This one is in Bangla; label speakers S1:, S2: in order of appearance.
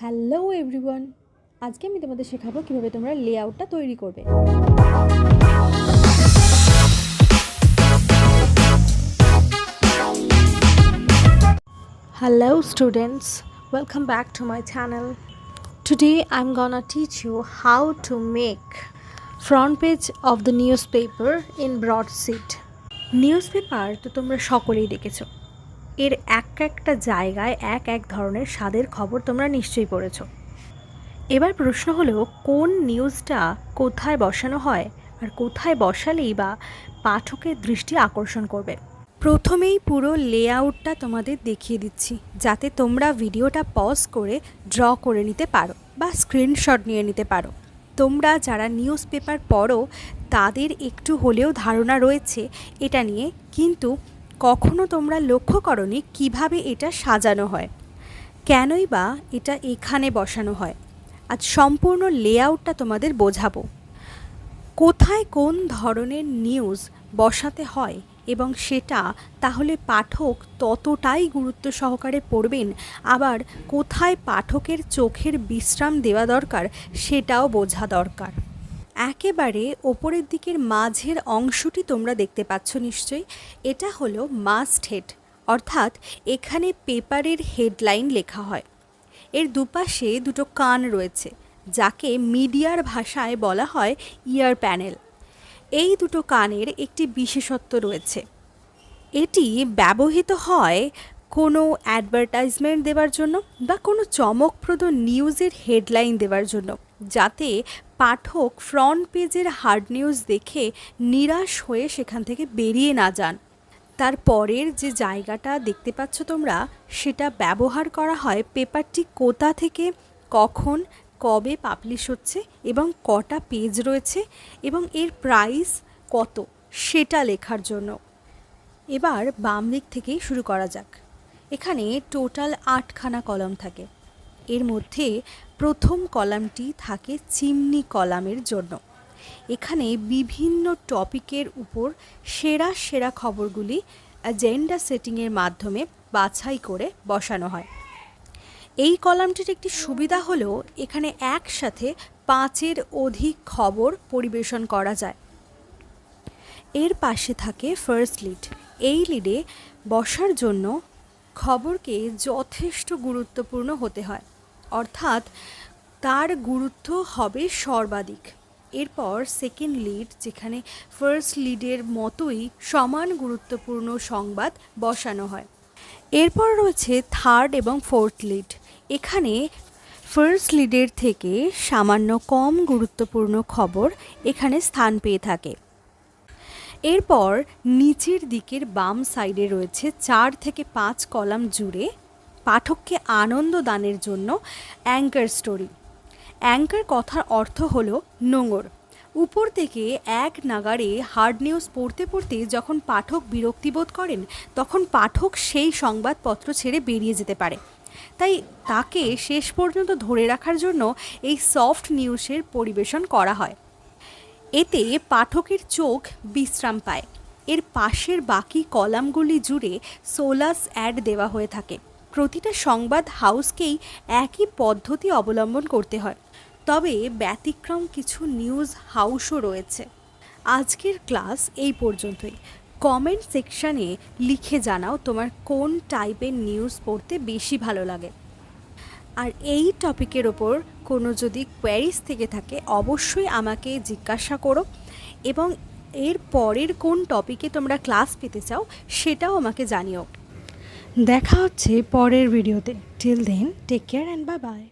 S1: হ্যালো এভরিওয়ান, আজকে আমি তোমাদের শেখাবো কীভাবে তোমরা লেআউটটা তৈরি করবে। Hello students, welcome back to my channel. Today I'm gonna teach you how to make front page of the newspaper in broadsheet. Newspaper তো তোমরা সকলেই দেখেছো, এর একটা জায়গায় এক ধরনের স্বাদের খবর তোমরা নিশ্চয়ই পড়েছো। এবার প্রশ্ন হলো, কোন নিউজটা কোথায় বসানো হয় আর কোথায় বসালেই বা পাঠকের দৃষ্টি আকর্ষণ করবে। প্রথমেই পুরো লেআউটটা তোমাদের দেখিয়ে দিচ্ছি, যাতে তোমরা ভিডিওটা পজ করে ড্র করে নিতে পারো বা স্ক্রিনশট নিয়ে নিতে পারো। তোমরা যারা নিউজ পেপার পড়ো তাদের একটু হলেও ধারণা রয়েছে এটা নিয়ে, কিন্তু কখনো তোমরা লক্ষ্য করোনি কিভাবে এটা সাজানো হয়, কেনই বা এটা এখানে বসানো হয়। আজ সম্পূর্ণ লেআউটটা তোমাদের বোঝাবো, কোথায় কোন ধরনের নিউজ বসাতে হয় এবং সেটা তাহলে পাঠক ততটাই গুরুত্ব সহকারে পড়বেন। আবার কোথায় পাঠকের চোখের বিশ্রাম দেওয়া দরকার সেটাও বোঝা দরকার। একেবারে ওপরের দিকের মাঝের অংশটি তোমরা দেখতে পাচ্ছ নিশ্চয়ই, এটা হলো মাস্ট হেড, অর্থাৎ এখানে পেপারের হেডলাইন লেখা হয়। এর দুপাশে দুটো কান রয়েছে, যাকে মিডিয়ার ভাষায় বলা হয় ইয়ার প্যানেল। এই দুটো কানের একটি বিশেষত্ব রয়েছে, এটি ব্যবহৃত হয় কোনো অ্যাডভার্টাইজমেন্ট দেওয়ার জন্য বা কোনো চমকপ্রদ নিউজের হেডলাইন দেওয়ার জন্য, যাতে পাঠক ফ্রন্ট পেজের হার্ড নিউজ দেখে নিরাশ হয়ে সেখান থেকে বেরিয়ে না যান। তারপরের যে জায়গাটা দেখতে পাচ্ছ তোমরা, সেটা ব্যবহার করা হয় পেপারটি কোথা থেকে কখন কবে পাবলিশ হচ্ছে এবং কটা পেজ রয়েছে এবং এর প্রাইস কত সেটা লেখার জন্য। এবার বাম দিক থেকেই শুরু করা যাক। এখানে টোটাল 8খানা কলাম থাকে। এর মধ্যে প্রথম কলামটি থাকে চিমনি কলামের জন্য। এখানে বিভিন্ন টপিকের উপর সেরা খবরগুলি অ্যাজেন্ডা সেটিংয়ের মাধ্যমে বাছাই করে বসানো হয়। এই কলামটির একটি সুবিধা হলো এখানে একসাথে 5-এর অধিক খবর পরিবেশন করা যায়। এর পাশে থাকে ফার্স্ট লিড। এই লিডে বসার জন্য খবরকে যথেষ্ট গুরুত্বপূর্ণ হতে হয়, অর্থাৎ তার গুরুত্ব হবে সর্বাধিক। এরপর সেকেন্ড লিড, যেখানে ফার্স্ট লিডের মতোই সমান গুরুত্বপূর্ণ সংবাদ বসানো হয়। এরপর রয়েছে থার্ড এবং ফোর্থ লিড। এখানে ফার্স্ট লিডের থেকে সামান্য কম গুরুত্বপূর্ণ খবর এখানে স্থান পেয়ে থাকে। এরপর নিচের দিকের বাম সাইডে রয়েছে 4 থেকে 5 কলাম জুড়ে পাঠককে আনন্দ দানের জন্য অ্যাঙ্কার স্টোরি। অ্যাঙ্কার কথার অর্থ হলো নোঙর। উপর থেকে এক নাগাড়ে হার্ড নিউজ পড়তে পড়তে যখন পাঠক বিরক্তিবোধ করেন, তখন পাঠক সেই সংবাদপত্র ছেড়ে বেরিয়ে যেতে পারে। তাই তাকে শেষ পর্যন্ত ধরে রাখার জন্য এই সফট নিউজের পরিবেশন করা হয়। এতে পাঠকের চোখ বিশ্রাম পায়। এর পাশের বাকি কলামগুলি জুড়ে সোলাস অ্যাড দেওয়া হয়ে থাকে। প্রতিটা সংবাদ হাউসকেই একই পদ্ধতি অবলম্বন করতে হয়, তবে ব্যতিক্রম কিছু নিউজ হাউসও রয়েছে। আজকের ক্লাস এই পর্যন্তই। কমেন্ট সেকশানে লিখে জানাও তোমার কোন টাইপের নিউজ পড়তে বেশি ভালো লাগে। আর এই টপিকের ওপর কোনো যদি কোয়েরিজ থেকে থাকে অবশ্যই আমাকে জিজ্ঞাসা করো, এবং এর পরের কোন টপিকে তোমরা ক্লাস পেতে চাও সেটাও আমাকে জানিও। দেখা হচ্ছে পরের ভিডিওতে। Till then take care and bye by.